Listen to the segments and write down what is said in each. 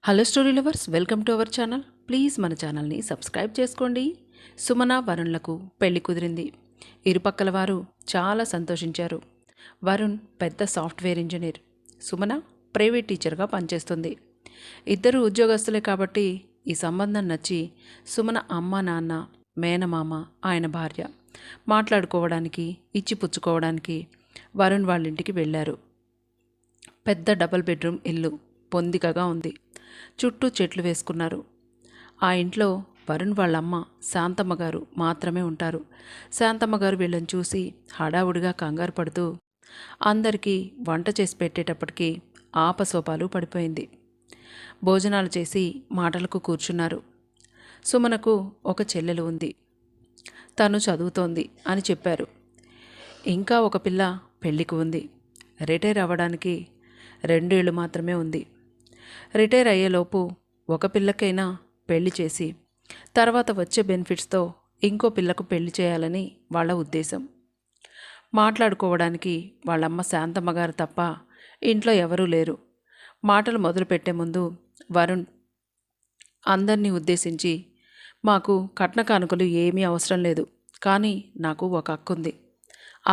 Hello story lovers, welcome to our channel. Please మన ఛానల్ని subscribe చేసుకోండి. సుమన వరుణ్లకు పెళ్లి కుదిరింది. ఇరుపక్కల వారు చాలా సంతోషించారు. వరుణ్ పెద్ద సాఫ్ట్వేర్ ఇంజనీర్, సుమన ప్రైవేట్ టీచర్గా పనిచేస్తుంది. ఇద్దరు ఉద్యోగస్తులే కాబట్టి ఈ సంబంధం నచ్చి సుమన అమ్మ నాన్న, మేనమామ, ఆయన భార్య మాట్లాడుకోవడానికి, ఇచ్చిపుచ్చుకోవడానికి వరుణ్ వాళ్ళ ఇంటికి వెళ్ళారు. పెద్ద డబుల్ బెడ్రూమ్ ఇల్లు పొందికగా ఉంది. చుట్టూ చెట్లు వేసుకున్నారు. ఆ ఇంట్లో వరుణ్ వాళ్ళమ్మ శాంతమ్మ గారు మాత్రమే ఉంటారు. శాంతమ్మ గారు వీళ్ళని చూసి హడావుడిగా కంగారు పడుతూ అందరికీ వంట చేసి పెట్టేటప్పటికీ ఆపసోపాలు పడిపోయింది. భోజనాలు చేసి మాటలకు కూర్చున్నారు. సుమనకు ఒక చెల్లెలు ఉంది. తను చదువుతోంది అని చెప్పారు. ఇంకా ఒక పిల్ల పెళ్ళికి ఉంది. రిటైర్ అవ్వడానికి 2 ఏళ్ళు మాత్రమే ఉంది. రిటైర్ అయ్యేలోపు ఒక పిల్లకైనా పెళ్లి చేసి తర్వాత వచ్చే బెనిఫిట్స్తో ఇంకో పిల్లకు పెళ్లి చేయాలని వాళ్ళ ఉద్దేశం. మాట్లాడుకోవడానికి వాళ్ళమ్మ శాంతమ్మ గారు తప్ప ఇంట్లో ఎవరూ లేరు. మాటలు మొదలుపెట్టే ముందు వరుణ్ అందరినీ ఉద్దేశించి, మాకు కట్న కానుకలు ఏమీ అవసరం లేదు, కానీ నాకు ఒక అక్క ఉంది.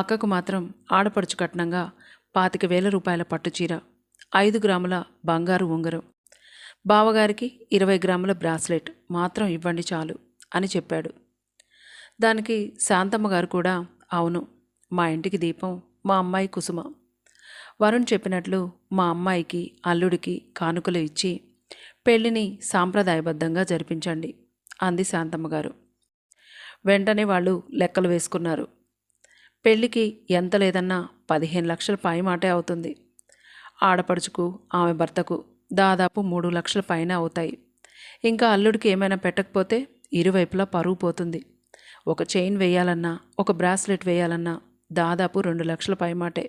అక్కకు మాత్రం ఆడపడుచు కట్నంగా 25,000 రూపాయల పట్టుచీర, 5 గ్రాముల బంగారు ఉంగరం, బావగారికి 20 గ్రాముల బ్రాస్లెట్ మాత్రం ఇవ్వండి చాలు అని చెప్పాడు. దానికి శాంతమ్మ గారు కూడా, అవును, మా ఇంటికి దీపం మా అమ్మాయి కుసుమ. వరుణ్ చెప్పినట్లు మా అమ్మాయికి అల్లుడికి కానుకలు ఇచ్చి పెళ్లిని సాంప్రదాయబద్ధంగా జరిపించండి అంది శాంతమ్మ గారు. వెంటనే వాళ్ళు లెక్కలు వేసుకున్నారు. పెళ్లికి ఎంత లేదన్నా 15 లక్షల పై మాటే అవుతుంది. ఆడపడుచుకు ఆమె భర్తకు దాదాపు 3 లక్షల పైన అవుతాయి. ఇంకా అల్లుడికి ఏమైనా పెట్టకపోతే ఇరువైపులా పరువు పోతుంది. ఒక చైన్ వేయాలన్నా, ఒక బ్రాస్లెట్ వేయాలన్నా దాదాపు 2 లక్షల పైమాటే.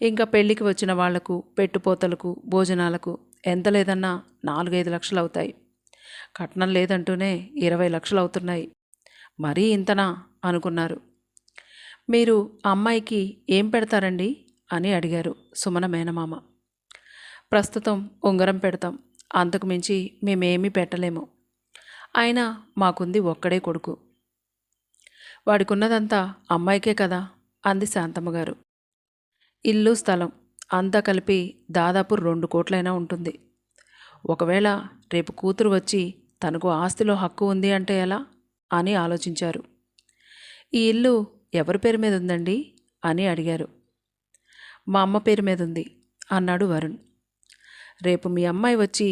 ఇంకా పెళ్లికి వచ్చిన వాళ్లకు పెట్టుపోతలకు భోజనాలకు ఎంత లేదన్నా 4-5 లక్షలు అవుతాయి. కట్నం లేదంటూనే 20 లక్షలు అవుతున్నాయి. మరీ ఇంతనా అనుకున్నారు. మీరు అమ్మాయికి ఏం పెడతారండి అని అడిగారు సుమన మేనమామ. ప్రస్తుతం ఉంగరం పెడతాం, అంతకు మించి మేమేమీ పెట్టలేము. అయినా మాకుంది ఒక్కడే కొడుకు, వాడికున్నదంతా అమ్మాయికే కదా అంది శాంతమ్మగారు. ఇల్లు స్థలం అంతా కలిపి దాదాపు 2 కోట్లైనా ఉంటుంది. ఒకవేళ రేపు కూతురు వచ్చి తనకు ఆస్తిలో హక్కు ఉంది అంటే ఎలా అని ఆలోచించారు. ఈ ఇల్లు ఎవరి పేరు మీద ఉందండి అని అడిగారు. మా అమ్మ పేరు మీద ఉంది అన్నాడు వరుణ్. రేపు మీ అమ్మాయి వచ్చి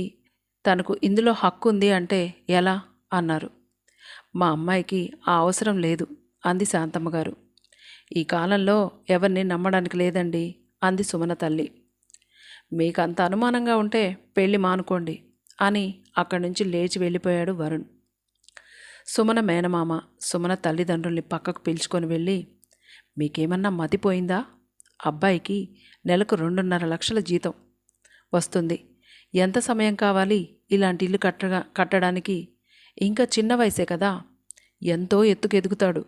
తనకు ఇందులో హక్కు ఉంది అంటే ఎలా అన్నారు. మా అమ్మాయికి ఆ అవసరం లేదు అంది శాంతమ్మ గారు. ఈ కాలంలో ఎవరిని నమ్మడానికి లేదండి అంది సుమన తల్లి. మీకు అంత అనుమానంగా ఉంటే పెళ్లి మానుకోండి అని అక్కడి నుంచి లేచి వెళ్ళిపోయాడు వరుణ్. సుమన మేనమామ సుమన తల్లిదండ్రుల్ని పక్కకు పిలుచుకొని వెళ్ళి, మీకేమన్నా మతిపోయిందా? అబ్బాయికి నెలకు 2.5 లక్షల జీతం వస్తుంది. ఎంత సమయం కావాలి ఇలాంటి ఇల్లు కట్టడానికి? ఇంకా చిన్న వయసే కదా, ఎంతో ఎత్తుకు ఎదుగుతాడు.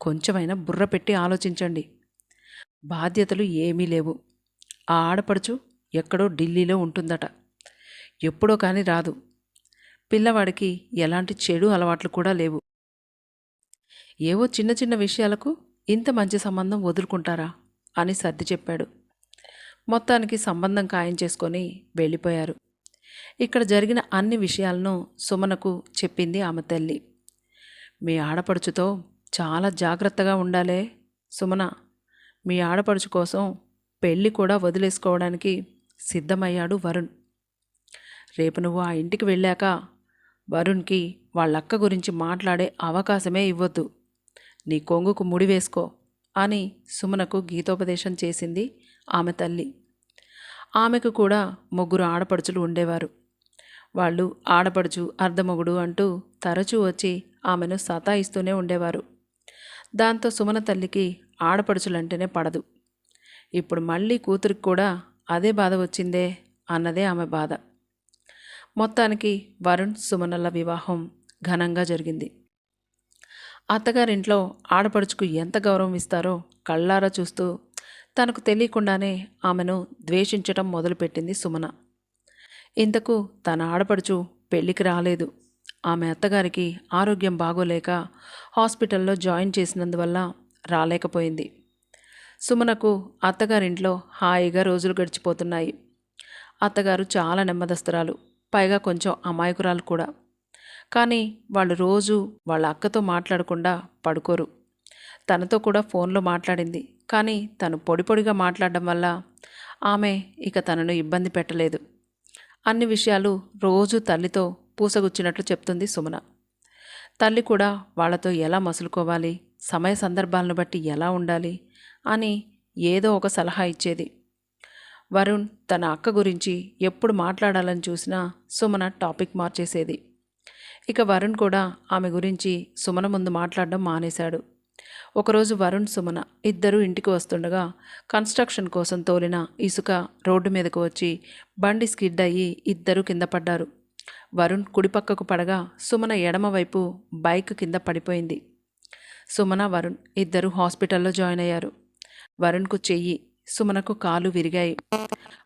కొంచెమైనా బుర్ర పెట్టి ఆలోచించండి. బాధ్యతలు ఏమీ లేవు. ఆ ఆడపడుచు ఎక్కడో ఢిల్లీలో ఉంటుందట. ఎప్పుడో కానీ రాదు. పిల్లవాడికి ఎలాంటి చెడు అలవాట్లు కూడా లేవు. ఏవో చిన్న చిన్న విషయాలకు ఇంత మంచి సంబంధం వదులుకుంటారా అని సర్ది చెప్పాడు. మొత్తానికి సంబంధం ఖాయం చేసుకొని వెళ్ళిపోయారు. ఇక్కడ జరిగిన అన్ని విషయాలను సుమనకు చెప్పింది ఆమె తల్లి. మీ ఆడపడుచుతో చాలా జాగ్రత్తగా ఉండాలే సుమన. మీ ఆడపడుచు కోసం పెళ్ళి కూడా వదిలేసుకోవడానికి సిద్ధమయ్యాడు వరుణ్. రేపు నువ్వు ఆ ఇంటికి వెళ్ళాక వరుణ్కి వాళ్ళక్క గురించి మాట్లాడే అవకాశమే ఇవ్వద్దు. నీ కొంగుకు ముడి వేసుకో అని సుమనకు గీతోపదేశం చేసింది ఆమె తల్లి. ఆమెకు కూడా 3 ఆడపడుచులు ఉండేవారు. వాళ్ళు ఆడపడుచు అర్ధమొగుడు అంటూ తరచూ వచ్చి ఆమెను సతాయిస్తూనే ఉండేవారు. దాంతో సుమన తల్లికి ఆడపడుచులంటేనే పడదు. ఇప్పుడు మళ్ళీ కూతురికి కూడా అదే బాధ వచ్చిందే అన్నదే ఆమె బాధ. మొత్తానికి వరుణ్ సుమనల వివాహం ఘనంగా జరిగింది. అత్తగారింట్లో ఆడపడుచుకు ఎంత గౌరవం ఇస్తారో కళ్ళారా చూస్తూ తనకు తెలియకుండానే ఆమెను ద్వేషించటం మొదలుపెట్టింది సుమన. ఇంతకు తన ఆడపడుచు పెళ్లికి రాలేదు. ఆమె అత్తగారికి ఆరోగ్యం బాగోలేక హాస్పిటల్లో జాయిన్ చేసినందువల్ల రాలేకపోయింది. సుమనకు అత్తగారింట్లో హాయిగా రోజులు గడిచిపోతున్నాయి. అత్తగారు చాలా నెమ్మదస్తురాలు, పైగా కొంచెం అమాయకురాలు కూడా. కానీ వాళ్ళు రోజు వాళ్ళ అక్కతో మాట్లాడకుండా పడుకోరు. తనతో కూడా ఫోన్లో మాట్లాడింది, కానీ తను పొడి పొడిగా మాట్లాడడం వల్ల ఆమె ఇక తనను ఇబ్బంది పెట్టలేదు. అన్ని విషయాలు రోజు తల్లితో పూసగుచ్చినట్లు చెప్తుంది సుమన. తల్లి కూడా వాళ్లతో ఎలా మసులుకోవాలి, సమయ సందర్భాలను బట్టి ఎలా ఉండాలి అని ఏదో ఒక సలహా ఇచ్చేది. వరుణ్ తన అక్క గురించి ఎప్పుడు మాట్లాడాలని చూసినా సుమన టాపిక్ మార్చేసేది. ఇక వరుణ్ కూడా ఆమె గురించి సుమన ముందు మాట్లాడడం మానేశాడు. ఒకరోజు వరుణ్ సుమన ఇద్దరూ ఇంటికి వస్తుండగా కన్స్ట్రక్షన్ కోసం తోలిన ఇసుక రోడ్డు మీదకు వచ్చి బండి స్కిడ్ అయ్యి ఇద్దరూ కింద పడ్డారు. వరుణ్ కుడిపక్కకు పడగా సుమన ఎడమవైపు బైక్ కింద పడిపోయింది. సుమన వరుణ్ ఇద్దరు హాస్పిటల్లో జాయిన్ అయ్యారు. వరుణ్కు చెయ్యి, సుమనకు కాలు విరిగాయి.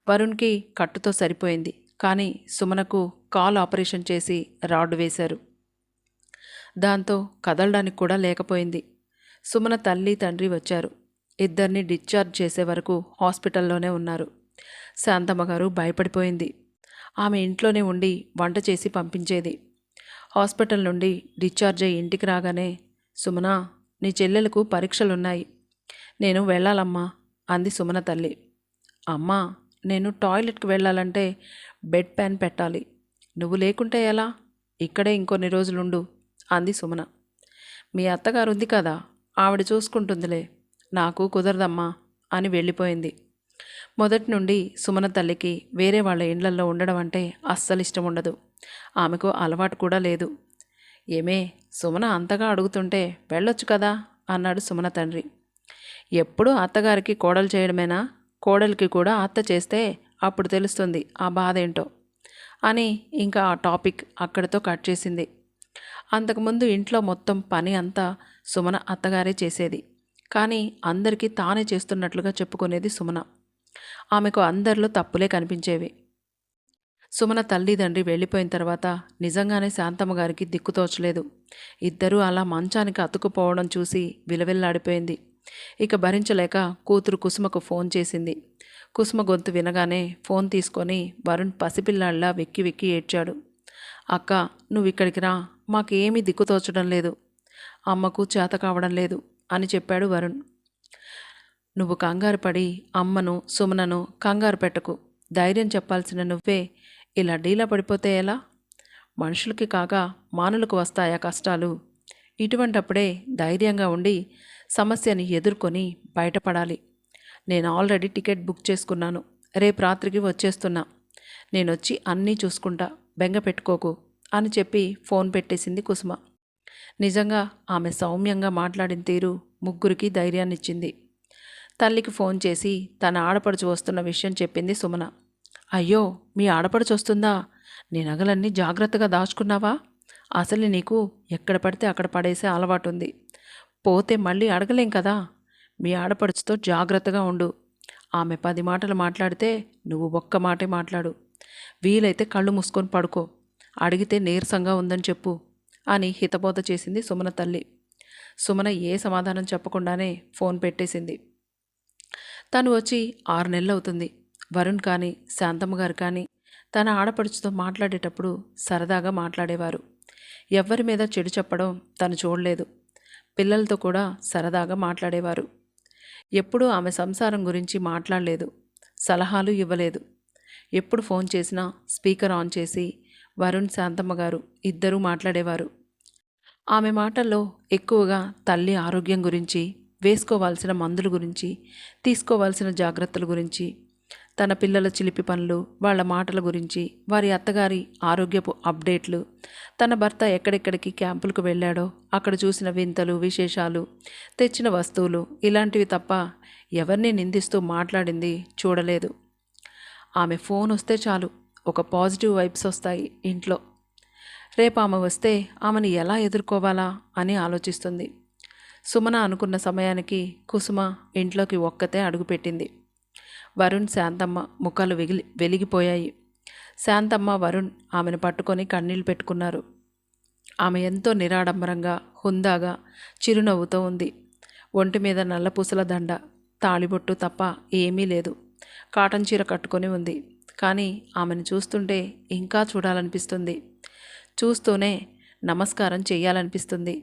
వరుణ్కి కట్టుతో సరిపోయింది, కానీ సుమనకు కాలు ఆపరేషన్ చేసి రాడ్ వేశారు. దాంతో కదలడానికి కూడా లేకపోయింది. సుమన తల్లి తండ్రి వచ్చారు. ఇద్దరిని డిశ్చార్జ్ చేసే వరకు హాస్పిటల్లోనే ఉన్నారు. శాంతమ్మ గారు భయపడిపోయింది. ఆమె ఇంట్లోనే ఉండి వంట చేసి పంపించేది. హాస్పిటల్ నుండి డిశ్చార్జ్ అయ్యి ఇంటికి రాగానే, సుమన, నీ చెల్లెలకు పరీక్షలున్నాయి, నేను వెళ్ళాలమ్మా అంది సుమన తల్లి. అమ్మా, నేను టాయిలెట్కి వెళ్ళాలంటే బెడ్ ప్యాన్ పెట్టాలి, నువ్వు లేకుంటే ఎలా? ఇక్కడే ఇంకొన్ని రోజులుండు అంది సుమన. మీ అత్తగారు ఉంది కదా, ఆవిడ చూసుకుంటుందిలే, నాకు కుదరదమ్మా అని వెళ్ళిపోయింది. మొదటి నుండి సుమన తల్లికి వేరే వాళ్ళ ఇండ్లల్లో ఉండడం అంటే అస్సలు ఇష్టం ఉండదు. ఆమెకు అలవాటు కూడా లేదు. ఏమే, సుమన అంతగా అడుగుతుంటే వెళ్ళొచ్చు కదా అన్నాడు సుమన తండ్రి. ఎప్పుడూ అత్తగారికి కోడలు చేయడమేనా? కోడలికి కూడా అత్త చేస్తే అప్పుడు తెలుస్తుంది ఆ బాధ ఏంటో అని ఇంకా ఆ టాపిక్ అక్కడితో కట్ చేసింది. అంతకుముందు ఇంట్లో మొత్తం పని అంతా సుమన అత్తగారే చేసేది. కానీ అందరికీ తానే చేస్తున్నట్లుగా చెప్పుకునేది సుమన. ఆమెకు అందరిలో తప్పులే కనిపించేవి. సుమన తల్లిదండ్రి వెళ్ళిపోయిన తర్వాత నిజంగానే శాంతమ్మ గారికి దిక్కుతోచలేదు. ఇద్దరూ అలా మంచానికి అతుకుపోవడం చూసి విలవిల్లాడిపోయింది. ఇక భరించలేక కూతురు కుసుమకు ఫోన్ చేసింది. కుసుమ గొంతు వినగానే ఫోన్ తీసుకొని వరుణ్ పసిపిల్లాళ్ళ వెక్కి వెక్కి ఏడ్చాడు. అక్క, నువ్వు ఇక్కడికి రా, మాకేమీ దిక్కుతోచడం లేదు, అమ్మకు చేత కావడం లేదు అని చెప్పాడు వరుణ్. నువ్వు కంగారు పడి అమ్మను సుమనను కంగారు పెట్టకు. ధైర్యం చెప్పాల్సిన నువ్వే ఇలా డీలా పడిపోతే ఎలా? మనుషులకి కాక మానులకు వస్తాయా కష్టాలు? ఇటువంటప్పుడే ధైర్యంగా ఉండి సమస్యని ఎదుర్కొని బయటపడాలి. నేను ఆల్రెడీ టికెట్ బుక్ చేసుకున్నాను, రేపు రాత్రికి వచ్చేస్తున్నా, నేనొచ్చి అన్నీ చూసుకుంటా, బెంగ పెట్టుకోకు అని చెప్పి ఫోన్ పెట్టేసింది కుసుమ. నిజంగా ఆమె సౌమ్యంగా మాట్లాడిన తీరు ముగ్గురికి ధైర్యాన్నిచ్చింది. తల్లికి ఫోన్ చేసి తన ఆడపడుచు వస్తున్న విషయం చెప్పింది సుమన. అయ్యో, మీ ఆడపడుచు వస్తుందా? నీ నగలన్నీ జాగ్రత్తగా దాచుకున్నావా? అసలు నీకు ఎక్కడ పడితే అక్కడ పడేసే అలవాటు ఉంది. పోతే మళ్ళీ అడగలేం కదా. మీ ఆడపడుచుతో జాగ్రత్తగా ఉండు. ఆమె 10 మాటలు మాట్లాడితే నువ్వు ఒక్క మాటే మాట్లాడు. వీలైతే కళ్ళు మూసుకొని పడుకో. అడిగితే నీరసంగా ఉందని చెప్పు అని హితబోధ చేసింది సుమన తల్లి. సుమన ఏ సమాధానం చెప్పకుండానే ఫోన్ పెట్టేసింది. తను వచ్చి 6 నెలలు అవుతుంది. వరుణ్ కానీ శాంతమ్మ గారు కానీ తన ఆడపడుచుతో మాట్లాడేటప్పుడు సరదాగా మాట్లాడేవారు. ఎవ్వరి మీద చెడు చెప్పడం తను చూడలేదు. పిల్లలతో కూడా సరదాగా మాట్లాడేవారు. ఎప్పుడూ ఆమె సంసారం గురించి మాట్లాడలేదు, సలహాలు ఇవ్వలేదు. ఎప్పుడు ఫోన్ చేసినా స్పీకర్ ఆన్ చేసి వరుణ్ శాంతమ్మ గారు ఇద్దరూ మాట్లాడేవారు. ఆమె మాటల్లో ఎక్కువగా తల్లి ఆరోగ్యం గురించి, వేసుకోవాల్సిన మందుల గురించి, తీసుకోవాల్సిన జాగ్రత్తల గురించి, తన పిల్లల చిలిపి పనులు, వాళ్ళ మాటల గురించి, వారి అత్తగారి ఆరోగ్యపు అప్డేట్లు, తన భర్త ఎక్కడెక్కడికి క్యాంపులకు వెళ్ళాడో అక్కడ చూసిన వింతలు, విశేషాలు, తెచ్చిన వస్తువులు, ఇలాంటివి తప్ప ఎవరిని నిందిస్తూ మాట్లాడింది చూడలేదు. ఆమె ఫోన్ వస్తే చాలు ఒక పాజిటివ్ వైబ్స్ వస్తాయి ఇంట్లో. రేపు ఆమె వస్తే ఆమెను ఎలా ఎదుర్కోవాలా అని ఆలోచిస్తుంది. సుమన అనుకున్న సమయానికి కుసుమ ఇంట్లోకి ఒక్కతే అడుగుపెట్టింది. వరుణ్ శాంతమ్మ ముఖాలు వెలిగిపోయాయి. శాంతమ్మ, వరుణ్ ఆమెను పట్టుకొని కన్నీళ్లు పెట్టుకున్నారు. ఆమె ఎంతో నిరాడంబరంగా, హుందాగా, చిరునవ్వుతో ఉంది. ఒంటి మీద నల్లపూసల దండ, తాళిబొట్టు తప్ప ఏమీ లేదు. కాటన్ చీర కట్టుకొని ఉంది. కానీ ఆమెను చూస్తుంటే ఇంకా చూడాలనిపిస్తుంది. చూస్తూనే నమస్కారం చెయ్యాలనిపిస్తుంది.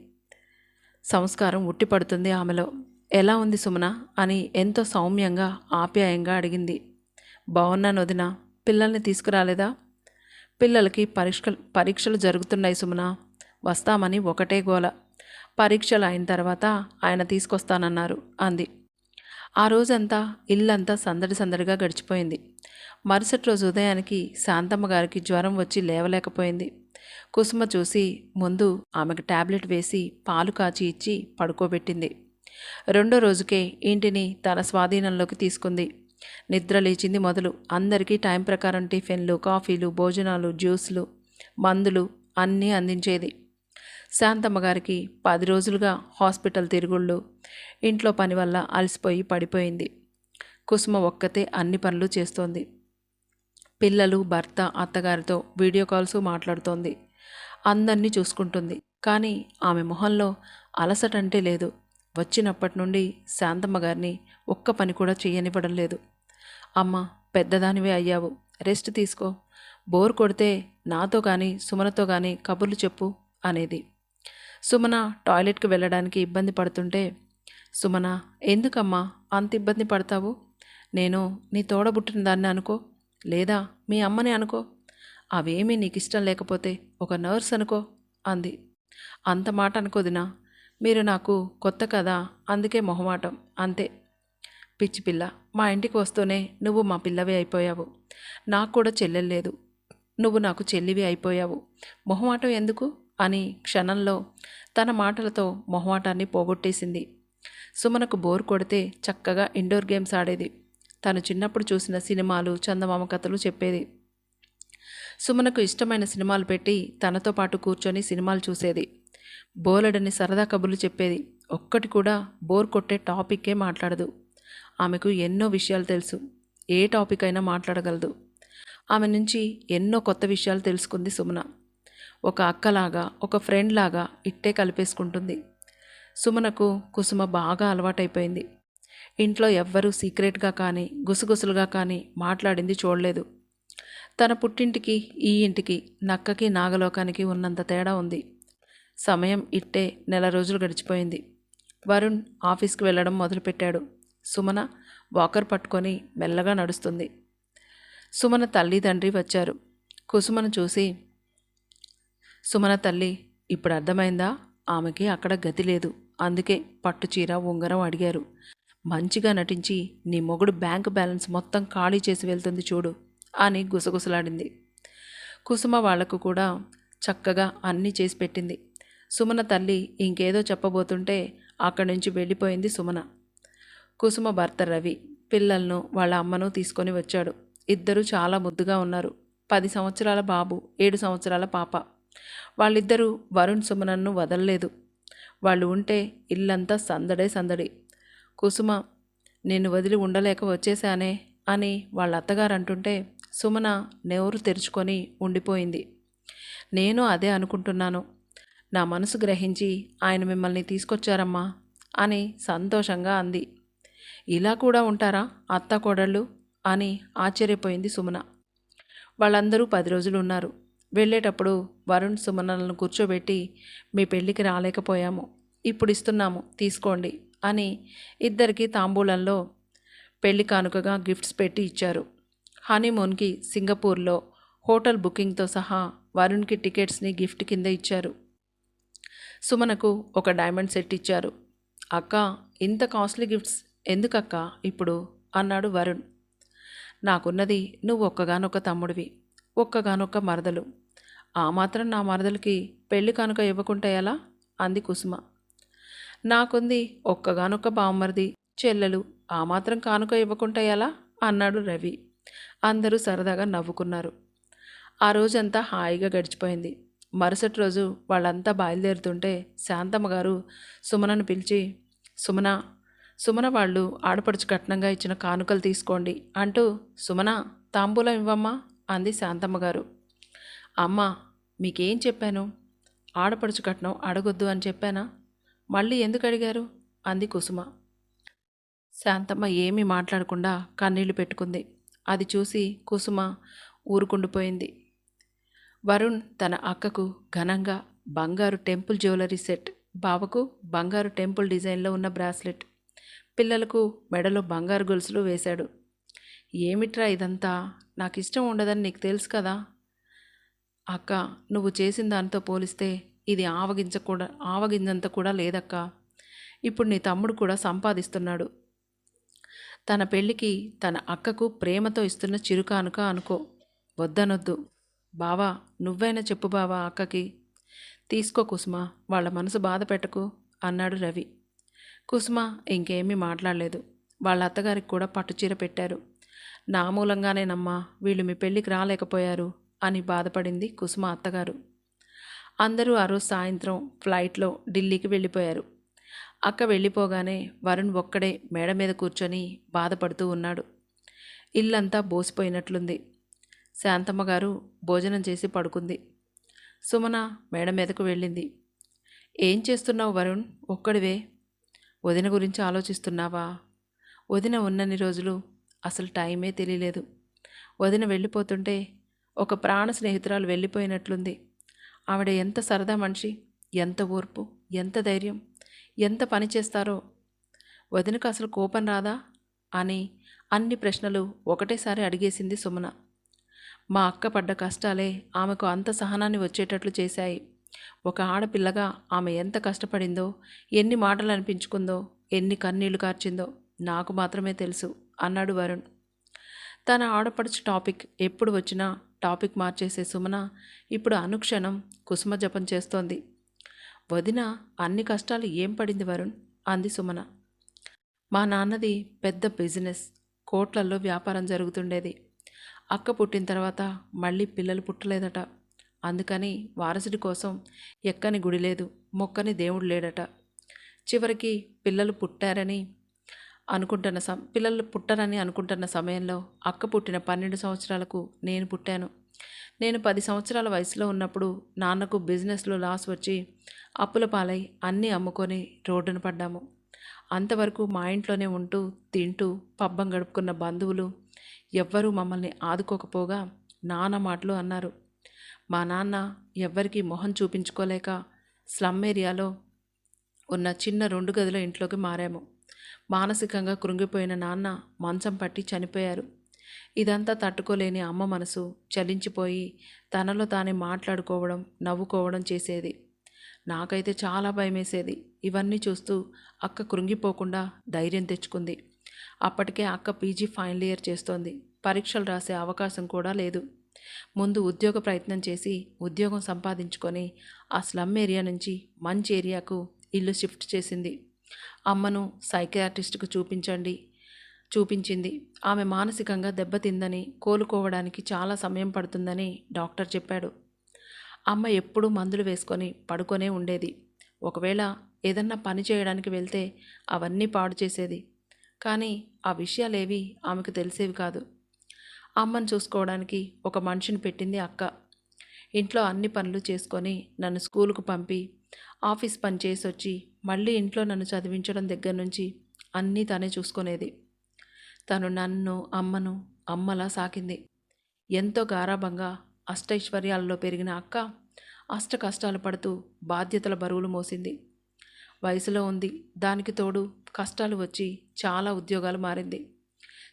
సంస్కారం ఉట్టిపడుతుంది ఆమెలో. ఎలా ఉంది సుమన అని ఎంతో సౌమ్యంగా, ఆప్యాయంగా అడిగింది. బాగున్నాను వదినా. పిల్లల్ని తీసుకురాలేదా? పిల్లలకి పరీక్షలు జరుగుతున్నాయి సుమన. వస్తామని ఒకటే గోల. పరీక్షలు అయిన తర్వాత ఆయన తీసుకొస్తానన్నారు అంది. ఆ రోజంతా ఇల్లంతా సందడి సందడిగా గడిచిపోయింది. మరుసటి రోజు ఉదయానికి శాంతమ్మ గారికి జ్వరం వచ్చి లేవలేకపోయింది. కుసుమ చూసి ముందు ఆమెకు టాబ్లెట్ వేసి పాలు కాచి ఇచ్చి పడుకోబెట్టింది. రెండో రోజుకే ఇంటిని తన స్వాధీనంలోకి తీసుకుంది. నిద్ర లేచింది మొదలు అందరికీ టైం ప్రకారం టిఫిన్లు, కాఫీలు, భోజనాలు, జ్యూస్లు, మందులు అన్నీ అందించేది. శాంతమ్మ గారికి 10 రోజులుగా హాస్పిటల్ తిరుగుళ్ళు, ఇంట్లో పని వల్ల అలసిపోయి పడిపోయింది. కుసుమ ఒక్కతే అన్ని పనులు చేస్తోంది. పిల్లలు, భర్త, అత్తగారితో వీడియో కాల్స్ మాట్లాడుతోంది. అందరినీ చూసుకుంటుంది. కానీ ఆమె మొహంలో అలసటంటే లేదు. వచ్చినప్పటి నుండి శాంతమ్మ గారిని ఒక్క పని కూడా చేయనివ్వడం లేదు. అమ్మ, పెద్దదానివే అయ్యావు, రెస్ట్ తీసుకో. బోర్ కొడితే నాతో కానీ సుమనతో కానీ కబుర్లు చెప్పు అనేది. సుమన టాయిలెట్కి వెళ్ళడానికి ఇబ్బంది పడుతుంటే, సుమన, ఎందుకమ్మా అంత ఇబ్బంది పడతావు? నేను నీ తోడబుట్టిన దాన్ని అనుకో, లేదా మీ అమ్మని అనుకో. అవేమీ నీకు ఇష్టం లేకపోతే ఒక నర్స్ అనుకో అంది. అంత మాట అనుకోదినా. మీరు నాకు కొత్త కదా, అందుకే మొహమాటం అంతే. పిచ్చి పిల్ల, మా ఇంటికి వస్తూనే నువ్వు మా పిల్లవే అయిపోయావు. నాకు కూడా చెల్లెల్లేదు, నువ్వు నాకు చెల్లివి అయిపోయావు. మొహమాటం ఎందుకు అని క్షణంలో తన మాటలతో మొహమాటాన్ని పోగొట్టేసింది. సుమనకు బోర్ కొడితే చక్కగా ఇండోర్ గేమ్స్ ఆడేది. తను చిన్నప్పుడు చూసిన సినిమాలు, చందమామ కథలు చెప్పేది. సుమనకు ఇష్టమైన సినిమాలు పెట్టి తనతో పాటు కూర్చొని సినిమాలు చూసేది. బోలెడని సరదా కబుర్లు చెప్పేది. ఒక్కటి కూడా బోర్ కొట్టే టాపిక్కే మాట్లాడదు. ఆమెకు ఎన్నో విషయాలు తెలుసు. ఏ టాపిక్ అయినా మాట్లాడగలదు. ఆమె నుంచి ఎన్నో కొత్త విషయాలు తెలుసుకుంది సుమన. ఒక అక్కలాగా, ఒక ఫ్రెండ్ లాగా ఇట్టే కలిపేసుకుంటుంది. సుమనకు కుసుమ బాగా అలవాటైపోయింది. ఇంట్లో ఎవ్వరూ సీక్రెట్గా కానీ, గుసగుసలుగా కానీ మాట్లాడింది చూడలేదు. తన పుట్టింటికి, ఈ ఇంటికి, నక్కకి నాగలోకానికి ఉన్నంత తేడా ఉంది. సమయం ఇట్టే 1 రోజులు గడిచిపోయింది. వరుణ్ ఆఫీస్కి వెళ్ళడం మొదలుపెట్టాడు. సుమన వాకర్ పట్టుకొని మెల్లగా నడుస్తుంది. సుమన తల్లి, తండ్రి వచ్చారు. కుసుమను చూసి, సుమన తల్లి, ఇప్పుడు అర్థమైందా? ఆమెకి అక్కడ గతి లేదు, అందుకే పట్టుచీర, ఉంగరం అడిగారు. మంచిగా నటించి నీ మొగుడు బ్యాంక్ బ్యాలెన్స్ మొత్తం ఖాళీ చేసి వెళ్తుంది చూడు అని గుసగుసలాడింది. కుసుమ వాళ్లకు కూడా చక్కగా అన్నీ చేసి పెట్టింది. సుమన తల్లి ఇంకేదో చెప్పబోతుంటే అక్కడి నుంచి వెళ్ళిపోయింది సుమన. కుసుమ భర్త రవి పిల్లలను, వాళ్ళ అమ్మను తీసుకొని వచ్చాడు. ఇద్దరూ చాలా ముద్దుగా ఉన్నారు. 10 సంవత్సరాల బాబు, 7 సంవత్సరాల పాప. వాళ్ళిద్దరూ వరుణ్, సుమనను వదలలేదు. వాళ్ళు ఉంటే ఇల్లంతా సందడే సందడి. కుసుమ, నేను వదిలి ఉండలేక వచ్చేశానే అని వాళ్ళ అత్తగారు అంటుంటే సుమన నోరు తెరుచుకొని ఉండిపోయింది. నేను అదే అనుకుంటున్నాను. నా మనసు గ్రహించి ఆయన మిమ్మల్ని తీసుకొచ్చారమ్మా అని సంతోషంగా అంది. ఇలా కూడా ఉంటారా అత్త కోడళ్ళు అని ఆశ్చర్యపోయింది సుమన. వాళ్ళందరూ 10 రోజులు ఉన్నారు. వెళ్ళేటప్పుడు వరుణ్ సుమనలను కూర్చోబెట్టి, మీ పెళ్ళికి రాలేకపోయాము, ఇప్పుడు ఇస్తున్నాము తీసుకోండి అని ఇద్దరికీ తాంబూలంలో పెళ్లి కానుకగా గిఫ్ట్స్ పెట్టి ఇచ్చారు. హనీమూన్కి సింగపూర్లో హోటల్ బుకింగ్తో సహా వరుణ్కి టికెట్స్ని గిఫ్ట్ కింద ఇచ్చారు. సుమనకు ఒక డైమండ్ సెట్ ఇచ్చారు. అక్క, ఇంత కాస్ట్లీ గిఫ్ట్స్ ఎందుకక్క ఇప్పుడు అన్నాడు వరుణ్. నాకున్నది నువ్వు ఒక్కగానొక్క తమ్ముడివి, ఒక్కగానొక్క మరదలు. ఆ మాత్రం నా మరదలకి పెళ్లి కానుక ఇవ్వకుంటే ఎలా అంది కుసుమ. నాకుంది ఒక్కగానొక్క బామ్మర్ది, చెల్లెలు, ఆ మాత్రం కానుక ఇవ్వకుంటే ఎలా అన్నాడు రవి. అందరూ సరదాగా నవ్వుకున్నారు. ఆ రోజంతా హాయిగా గడిచిపోయింది. మరుసటి రోజు వాళ్ళంతా బయలుదేరుతుంటే శాంతమ్మ గారు సుమనను పిలిచి, సుమన వాళ్ళు ఆడపడుచు కట్నంగా ఇచ్చిన కానుకలు తీసుకోండి అంటూ, సుమన తాంబూలం ఇవ్వమ్మా అంది శాంతమ్మ గారు. అమ్మా, మీకేం చెప్పాను? ఆడపడుచు కట్నం అడగొద్దు అని చెప్పానా? మళ్ళీ ఎందుకు అడిగారు? అంది కుసుమ. శాంతమ్మ ఏమీ మాట్లాడకుండా కన్నీళ్లు పెట్టుకుంది. అది చూసి కుసుమ ఊరుకుండిపోయింది. వరుణ్ తన అక్కకు ఘనంగా బంగారు టెంపుల్ జ్యువెలరీ సెట్, బావకు బంగారు టెంపుల్ డిజైన్లో ఉన్న బ్రాస్లెట్, పిల్లలకు మెడలో బంగారు గొలుసులు వేశాడు. ఏమిట్రా ఇదంతా? నాకు ఇష్టం ఉండదని నీకు తెలుసు కదా అక్క. నువ్వు చేసిన దానితో పోలిస్తే ఇది ఆవగింజంత కూడా లేదక్క. ఇప్పుడు నీ తమ్ముడు కూడా సంపాదిస్తున్నాడు. తన పెళ్ళికి తన అక్కకు ప్రేమతో ఇస్తున్న చిరుకానుక అనుకో. వద్దనొద్దు. బావా, నువ్వైనా చెప్పు బావా అక్కకి. తీసుకో కుసుమ, వాళ్ళ మనసు బాధ పెట్టకు అన్నాడు రవి. కుసుమ ఇంకేమీ మాట్లాడలేదు. వాళ్ళ అత్తగారికి కూడా పట్టుచీర పెట్టారు. నా మూలంగానేనమ్మా వీళ్ళు మీ పెళ్ళికి రాలేకపోయారు అని బాధపడింది కుసుమ అత్తగారు. అందరూ ఆ రోజు సాయంత్రం ఫ్లైట్లో ఢిల్లీకి వెళ్ళిపోయారు. అక్క వెళ్ళిపోగానే వరుణ్ ఒక్కడే మేడ మీద కూర్చొని బాధపడుతూ ఉన్నాడు. ఇల్లంతా బోసిపోయినట్లుంది. శాంతమ్మ గారు భోజనం చేసి పడుకుంది. సుమన మేడ మీదకు వెళ్ళింది. ఏం చేస్తున్నావు వరుణ్? ఒక్కడివే? వదిన గురించి ఆలోచిస్తున్నావా? వదిన ఉన్నన్ని రోజులు అసలు టైమే తెలియలేదు. వదిన వెళ్ళిపోతుంటే ఒక ప్రాణ స్నేహితురాలు వెళ్ళిపోయినట్లుంది. ఆవిడ ఎంత సరదా మనిషి, ఎంత ఓర్పు, ఎంత ధైర్యం, ఎంత పని చేస్తారో. వదినకు అసలు కోపం రాదా అని అన్ని ప్రశ్నలు ఒకటేసారి అడిగేసింది సుమన. మా అక్క పడ్డ కష్టాలే ఆమెకు అంత సహనాన్ని వచ్చేటట్లు చేశాయి. ఒక ఆడపిల్లగా ఆమె ఎంత కష్టపడిందో, ఎన్ని మాటలు అనిపించుకుందో, ఎన్ని కన్నీళ్లు కార్చిందో నాకు మాత్రమే తెలుసు అన్నాడు వరుణ్. తన ఆడపడుచు టాపిక్ ఎప్పుడు వచ్చినా టాపిక్ మార్చేసే సుమన ఇప్పుడు అనుక్షణం కుసుమ జపం చేస్తోంది. వదిన అన్ని కష్టాలు ఏం పడింది వరుణ్? అంది సుమన. మా నాన్నది పెద్ద బిజినెస్, కోట్లల్లో వ్యాపారం జరుగుతుండేది. అక్క పుట్టిన తర్వాత మళ్ళీ పిల్లలు పుట్టలేదట. అందుకని వారసుడి కోసం ఎక్కని గుడి లేదు, మొక్కని దేవుడు లేడట. చివరికి పిల్లలు పుట్టారని అనుకుంటున్న సమయంలో అక్క పుట్టిన 12 సంవత్సరాలకు నేను పుట్టాను. నేను 10 సంవత్సరాల వయసులో ఉన్నప్పుడు నాన్నకు బిజినెస్లో లాస్ వచ్చి అప్పుల పాలై అన్నీ అమ్ముకొని రోడ్డున పడ్డాము. అంతవరకు మా ఇంట్లోనే ఉంటూ తింటూ పబ్బం గడుపుకున్న బంధువులు ఎవ్వరూ మమ్మల్ని ఆదుకోకపోగా నాన్న మాటలు అన్నారు. మా నాన్న ఎవ్వరికీ మొహం చూపించుకోలేక స్లమ్ ఏరియాలో ఉన్న చిన్న 2 గదుల ఇంట్లోకి మారాము. మానసికంగా కృంగిపోయిన నాన్న మంచం పట్టి చనిపోయారు. ఇదంతా తట్టుకోలేని అమ్మ మనసు చలించిపోయి తనలో తానే మాట్లాడుకోవడం, నవ్వుకోవడం చేసేది. నాకైతే చాలా భయమేసేది. ఇవన్నీ చూస్తూ అక్క కృంగిపోకుండా ధైర్యం తెచ్చుకుంది. అప్పటికే అక్క పీజీ ఫైనల్ ఇయర్ చేస్తోంది. పరీక్షలు రాసే అవకాశం కూడా లేదు. ముందు ఉద్యోగ ప్రయత్నం చేసి ఉద్యోగం సంపాదించుకొని ఆ స్లమ్ ఏరియా నుంచి మంచి ఏరియాకు ఇల్లు షిఫ్ట్ చేసింది. అమ్మను సైకియాట్రిస్ట్కు చూపించింది. ఆమె మానసికంగా దెబ్బతిందని, కోలుకోవడానికి చాలా సమయం పడుతుందని డాక్టర్ చెప్పాడు. అమ్మ ఎప్పుడూ మందులు వేసుకొని పడుకొనే ఉండేది. ఒకవేళ ఏదన్నా పని చేయడానికి వెళ్తే అవన్నీ పాడు చేసేది. కానీ ఆ విషయాలేవి ఆమెకు తెలిసేవి కాదు. అమ్మను చూసుకోవడానికి ఒక మనిషిని పెట్టింది అక్క. ఇంట్లో అన్ని పనులు చేసుకొని నన్ను స్కూలుకు పంపి ఆఫీస్ పని చేసి వచ్చి మళ్ళీ ఇంట్లో నన్ను చదివించడం దగ్గర నుంచి అన్నీ తనే చూసుకునేది. తను నన్ను, అమ్మను అమ్మలా సాకింది. ఎంతో గారాబంగా అష్టైశ్వర్యాలలో పెరిగిన అక్క అష్ట కష్టాలు పడుతూ బాధ్యతల బరువులు మోసింది. వయసులో ఉంది, దానికి తోడు కష్టాలు వచ్చి చాలా ఉద్యోగాలు మారింది.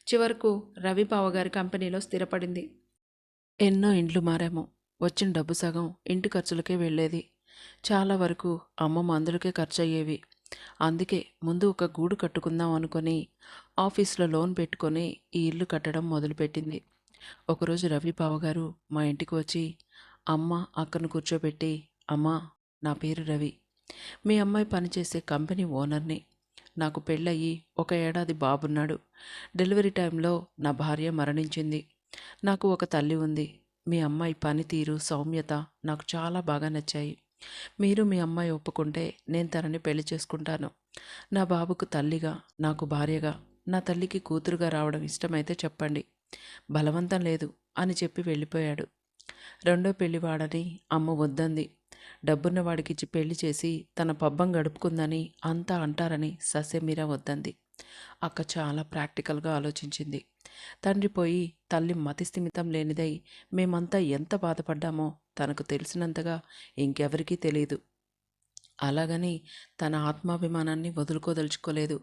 చివరకు రవిబావగారి కంపెనీలో స్థిరపడింది. ఎన్నో ఇండ్లు మారాము. వచ్చిన డబ్బు సగం ఇంటి ఖర్చులకే వెళ్ళేది. చాలా వరకు అమ్మ మందులకే ఖర్చు అయ్యేవి. అందుకే ముందు ఒక గూడు కట్టుకుందాం అనుకొని ఆఫీస్లో లోన్ పెట్టుకొని ఈ ఇల్లు కట్టడం మొదలుపెట్టింది. ఒకరోజు రవి బావగారు మా ఇంటికి వచ్చి అమ్మ అక్కను కూర్చోబెట్టి, అమ్మా, నా పేరు రవి, మీ అమ్మాయి పనిచేసే కంపెనీ ఓనర్ని. నాకు పెళ్ళయి 1 ఏడాది బాబున్నాడు. డెలివరీ టైంలో నా భార్య మరణించింది. నాకు ఒక తల్లి ఉంది. మీ అమ్మాయి పనితీరు, సౌమ్యత నాకు చాలా బాగా నచ్చాయి. మీరు మీ అమ్మాయి ఒప్పుకుంటే నేను తనని పెళ్లి చేసుకుంటాను. నా బాబుకు తల్లిగా, నాకు భార్యగా, నా తల్లికి కూతురుగా రావడం ఇష్టమైతే చెప్పండి. బలవంతం లేదు అని చెప్పి వెళ్ళిపోయాడు. రెండో పెళ్లివాడని అమ్మ వద్దంది. డబ్బున్న వాడికిచ్చి పెళ్లి చేసి తన పబ్బం గడుపుకుందని అంతా అంటారని ససేమిరా వద్దంది. అక్క చాలా ప్రాక్టికల్గా ఆలోచించింది. తండ్రి పోయి తల్లి మతిస్థిమితం లేనిదై మేమంతా ఎంత బాధపడ్డామో తనకు తెలిసినంతగా ఇంకెవరికీ తెలియదు. అలాగని తన ఆత్మాభిమానాన్ని వదులుకోదలుచుకోలేదు.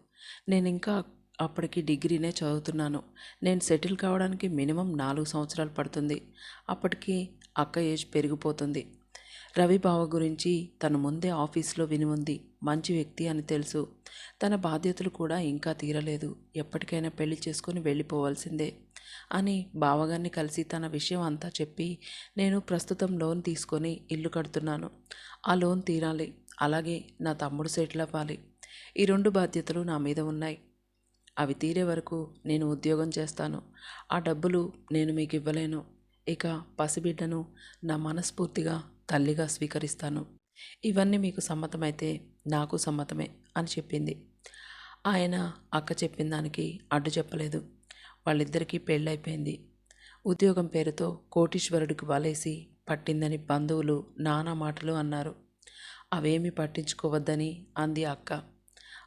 నేనింకా అప్పటికి డిగ్రీనే చదువుతున్నాను. నేను సెటిల్ కావడానికి మినిమం 4 సంవత్సరాలు పడుతుంది. అప్పటికి అక్క ఏజ్ పెరిగిపోతుంది. రవి బావ గురించి తను ముందే ఆఫీస్లో విని ఉంది. మంచి వ్యక్తి అని తెలుసు. తన బాధ్యతలు కూడా ఇంకా తీరలేదు. ఎప్పటికైనా పెళ్లి చేసుకుని వెళ్ళిపోవాల్సిందే అని బావగారిని కలిసి తన విషయం అంతా చెప్పి, నేను ప్రస్తుతం లోన్ తీసుకొని ఇల్లు కడుతున్నాను. ఆ లోన్ తీరాలి. అలాగే నా తమ్ముడు సెటిల్ అవ్వాలి. ఈ 2 బాధ్యతలు నా మీద ఉన్నాయి. అవి తీరే వరకు నేను ఉద్యోగం చేస్తాను. ఆ డబ్బులు నేను మీకు ఇవ్వలేను. ఇక పసిబిడ్డను నా మనస్ఫూర్తిగా తల్లిగా స్వీకరిస్తాను. ఇవన్నీ మీకు సమ్మతమైతే నాకు సమ్మతమే అని చెప్పింది. ఆయన అక్క చెప్పిన దానికి అడ్డు చెప్పలేదు. వాళ్ళిద్దరికీ పెళ్ళైపోయింది. ఉద్యోగం పేరుతో కోటీశ్వరుడికి వలేసి పట్టిందని బంధువులు నానా మాటలు అన్నారు. అవేమీ పట్టించుకోవద్దని అంది అక్క.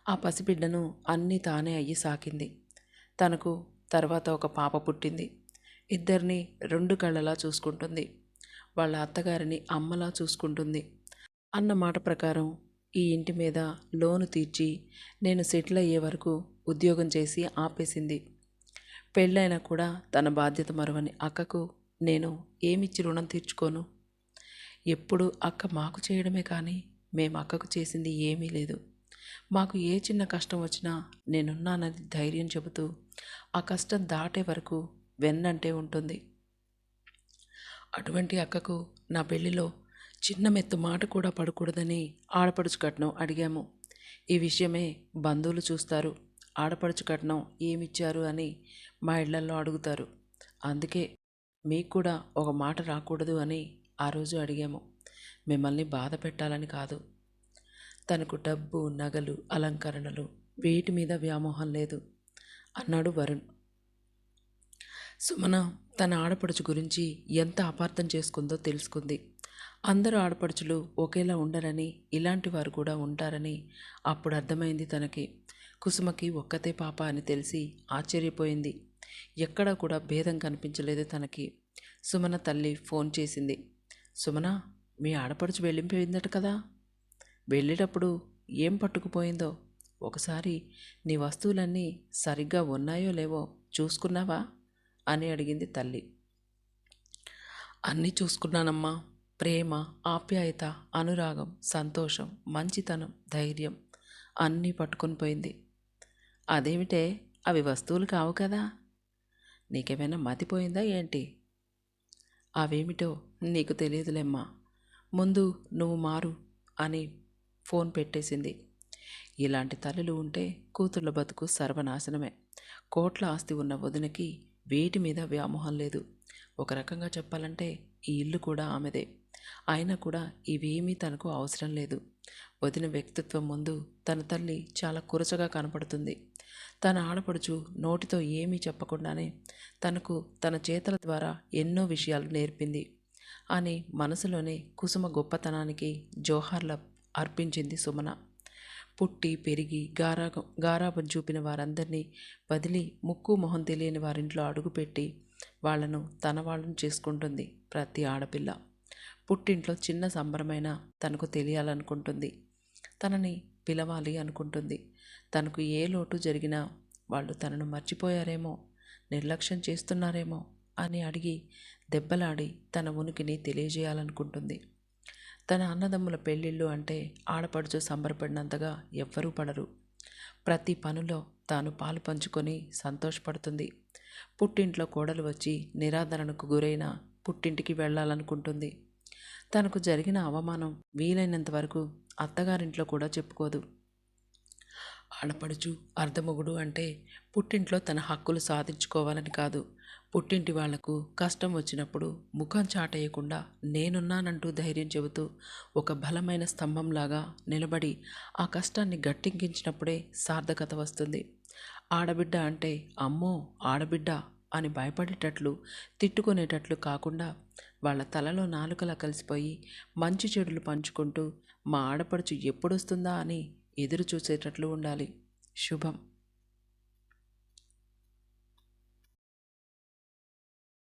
ఆ పసిబిడ్డను అన్నీ తానే అయ్యి సాకింది. తనకు తర్వాత ఒక పాప పుట్టింది. ఇద్దరిని 2 కళ్ళలా చూసుకుంటుంది. వాళ్ళ అత్తగారిని అమ్మలా చూసుకుంటుంది. అన్న మాట ప్రకారం ఈ ఇంటి మీద లోను తీర్చి నేను సెటిల్ అయ్యే వరకు ఉద్యోగం చేసి ఆపేసింది. పెళ్ళైనా కూడా తన బాధ్యత మరువని అక్కకు నేను ఏమిచ్చి రుణం తీర్చుకోను? ఎప్పుడు అక్క మాకు చేయడమే కానీ మేము అక్కకు చేసింది ఏమీ లేదు. మాకు ఏ చిన్న కష్టం వచ్చినా నేనున్నానని ధైర్యం చెబుతూ ఆ కష్టం దాటే వరకు వెన్నంటే ఉంటుంది. అటువంటి అక్కకు నా పెళ్లిలో చిన్న మెత్తు మాట కూడా పడకూడదని ఆడపడుచు కట్నం అడిగాము. ఈ విషయమే బంధువులు చూస్తారు. ఆడపడుచు కట్నం ఏమిచ్చారు అని మా ఇళ్లల్లో అడుగుతారు. అందుకే మీకు కూడా ఒక మాట రాకూడదు అని ఆ రోజు అడిగాము. మిమ్మల్ని బాధ పెట్టాలని కాదు. తనకు డబ్బు, నగలు, అలంకరణలు వీటి మీద వ్యామోహం లేదు అన్నాడు వరుణ్. సుమన తన ఆడపడుచు గురించి ఎంత అపార్థం చేసుకుందో తెలుసుకుంది. అందరూ ఆడపడుచులు ఒకేలా ఉండరని, ఇలాంటి వారు కూడా ఉంటారని అప్పుడు అర్థమైంది తనకి. కుసుమకి ఒక్కతే పాప అని తెలిసి ఆశ్చర్యపోయింది. ఎక్కడా కూడా భేదం కనిపించలేదు తనకి. సుమన తల్లి ఫోన్ చేసింది. సుమన, మీ ఆడపడుచు వెళ్ళిపోయిందట కదా. వెళ్ళేటప్పుడు ఏం పట్టుకుపోయిందో ఒకసారి నీ వస్తువులన్నీ సరిగ్గా ఉన్నాయో లేవో చూసుకున్నావా అని అడిగింది తల్లి. అన్నీ చూసుకున్నానమ్మా. ప్రేమ, ఆప్యాయత, అనురాగం, సంతోషం, మంచితనం, ధైర్యం అన్నీ పట్టుకొని పోయింది. అదేమిటే, అవి వస్తువులు కావు కదా. నీకేమైనా మతిపోయిందా ఏంటి? అవేమిటో నీకు తెలియదులేమ్మా. ముందు నువ్వు మారు అని ఫోన్ పెట్టేసింది. ఇలాంటి తల్లులు ఉంటే కూతుళ్ళ బతుకు సర్వనాశనమే. కోట్ల ఆస్తి ఉన్న వదినకి వేటి మీద వ్యామోహం లేదు. ఒక రకంగా చెప్పాలంటే ఈ ఇల్లు కూడా ఆమెదే. అయినా కూడా ఇవేమీ తనకు అవసరం లేదు. వదిన వ్యక్తిత్వం ముందు తన తల్లి చాలా కురచగా కనపడుతుంది. తన ఆడపడుచు నోటితో ఏమీ చెప్పకుండానే తనకు తన చేతల ద్వారా ఎన్నో విషయాలు నేర్పింది అని మనసులోనే కుసుమ గొప్పతనానికి జోహార్ల అర్పించింది సుమన. పుట్టి పెరిగి గారాబం చూపిన వారందరినీ వదిలి ముక్కు మొహం తెలియని వారింట్లో అడుగుపెట్టి వాళ్లను తన వాళ్ళను చేసుకుంటుంది ప్రతి ఆడపిల్ల. పుట్టింట్లో చిన్న సంబరమైన తనకు తెలియాలనుకుంటుంది. తనని పిలవాలి అనుకుంటుంది. తనకు ఏ లోటు జరిగినా వాళ్ళు తనను మర్చిపోయారేమో, నిర్లక్ష్యం చేస్తున్నారేమో అని అడిగి దెబ్బలాడి తన ఉనికిని తెలియజేయాలనుకుంటుంది. తన అన్నదమ్ముల పెళ్ళిళ్ళు అంటే ఆడపడుచు సంబరపడినంతగా ఎవ్వరూ పడరు. ప్రతి పనిలో తాను పాలు పంచుకొని సంతోషపడుతుంది. పుట్టింట్లో కోడలు వచ్చి నిరాదరణకు గురైన పుట్టింటికి వెళ్ళాలనుకుంటుంది. తనకు జరిగిన అవమానం వీలైనంత వరకు అత్తగారింట్లో కూడా చెప్పుకోదు. ఆడపడుచు అర్ధమొగుడు అంటే పుట్టింట్లో తన హక్కులు సాధించుకోవాలని కాదు. పుట్టింటి వాళ్లకు కష్టం వచ్చినప్పుడు ముఖం చాటేయకుండా నేనున్నానంటూ ధైర్యం చెబుతూ ఒక బలమైన స్తంభంలాగా నిలబడి ఆ కష్టాన్ని గట్టెక్కించినప్పుడే సార్థకత వస్తుంది. ఆడబిడ్డ అంటే అమ్మో ఆడబిడ్డ అని భయపడేటట్లు తిట్టుకునేటట్లు కాకుండా వాళ్ళ తలలో నాలుకలా కలిసిపోయి మంచి చెడులు పంచుకుంటూ మా ఆడపడుచు ఎప్పుడొస్తుందా అని ఎదురు చూసేటట్లు ఉండాలి. శుభం.